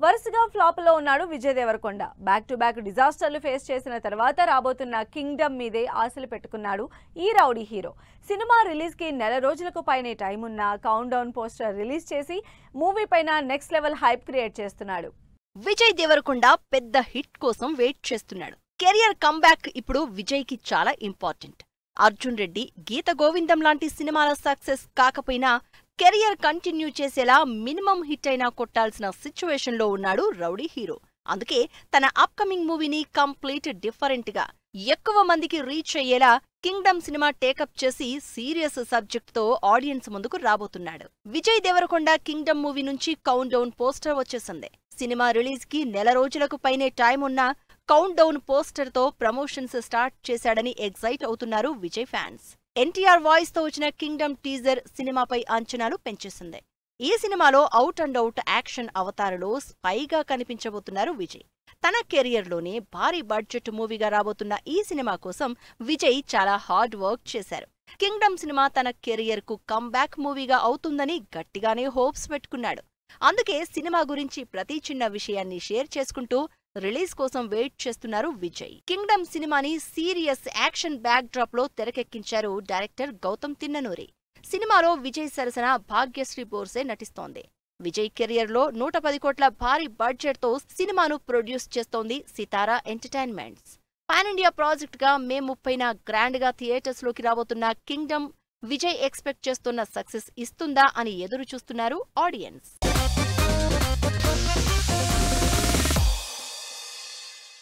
వరుసగా ఫ్లాప్ లో ఉన్నాడు Vijay Deverakonda. Back to back డిజాస్టర్లు ఫేస్ చేసిన తర్వాత రాబోతున్న కింగ్డమ్ మీదే ఆశలు పెట్టుకున్నాడు ఈ రౌడీ హీరో. సినిమా రిలీజ్ కి నెల రోజులకు పైనే టైం ఉన్న కౌంట్ డౌన్ పోస్టర్ రిలీజ్ చేసి మూవీ పైన నెక్స్ట్ లెవెల్ హైప్ క్రియేట్ చేస్తున్నాడు. విజయ్ దేవరకొండ పెద్ద హిట్ కోసం వెయిట్ చేస్తున్నాడు. కెరియర్ కమ్బ్యాక్ ఇప్పుడు విజయ్ కి చాలా ఇంపార్టెంట్. అర్జున్ రెడ్డి, గీత గోవిందం లాంటి సినిమాల సక్సెస్ కాకపోయినా కెరియర్ కంటిన్యూ చేసేలా మినిమం హిట్ అయినా కొట్టాల్సిన సిచ్యువేషన్లో ఉన్నాడు రౌడీ హీరో. అందుకే తన అప్కమింగ్ మూవీని కంప్లీట్ డిఫరెంట్ గా ఎక్కువ మందికి రీచ్ అయ్యేలా కింగ్డమ్ సినిమా టేకప్ చేసి సీరియస్ సబ్జెక్ట్ తో ఆడియన్స్ ముందుకు రాబోతున్నాడు. విజయ్ దేవరకొండ కింగ్డమ్ మూవీ నుంచి కౌంట్ డౌన్ పోస్టర్ వచ్చేసింది. సినిమా రిలీజ్ కి నెల రోజులకు పైనే టైం ఉన్న కౌంట్ డౌన్ పోస్టర్ తో ప్రమోషన్స్ స్టార్ట్ చేశాడని ఎగ్జైట్ అవుతున్నారు విజయ్ ఫ్యాన్స్. ఎన్టీఆర్ వాయిస్ తో వచ్చిన కింగ్డమ్ టీజర్ సినిమాపై అంచనాలు పెంచేసింది. ఈ సినిమాలో అవుట్ అండ్ అవుట్ యాక్షన్ అవతారలో స్పైగా కనిపించబోతున్నారు విజయ్. తన కెరియర్లోనే భారీ బడ్జెట్ మూవీగా రాబోతున్న ఈ సినిమా కోసం విజయ్ చాలా హార్డ్ వర్క్ చేశారు. కింగ్డమ్ సినిమా తన కెరియర్ కు కమ్బ్యాక్ మూవీగా అవుతుందని గట్టిగానే హోప్స్ పెట్టుకున్నాడు. అందుకే సినిమా గురించి ప్రతి చిన్న విషయాన్ని షేర్ చేసుకుంటూ రిలీజ్ కోసం వెయిట్ చేస్తున్నారు విజయ్. కింగ్డమ్ సినిమాని సీరియస్ యాక్షన్ బ్యాక్ డ్రాప్ లో తెరకెక్కించారు డైరెక్టర్ గౌతమ్ తిన్ననూరి. సినిమాలో విజయ్ సరసన భాగ్యశ్రీ బోర్సే నటిస్తోంది. విజయ్ కెరియర్ లో 110 కోట్ల భారీ బడ్జెట్ తో సినిమాను ప్రొడ్యూస్ చేస్తోంది సితారా ఎంటర్టైన్మెంట్స్. పాన్ ఇండియా ప్రాజెక్ట్ గా మే 30న గ్రాండ్ గా థియేటర్స్ లోకి రాబోతున్న కింగ్డమ్ విజయ్ ఎక్స్పెక్ట్ చేస్తున్న సక్సెస్ ఇస్తుందా అని ఎదురు చూస్తున్నారు ఆడియన్స్.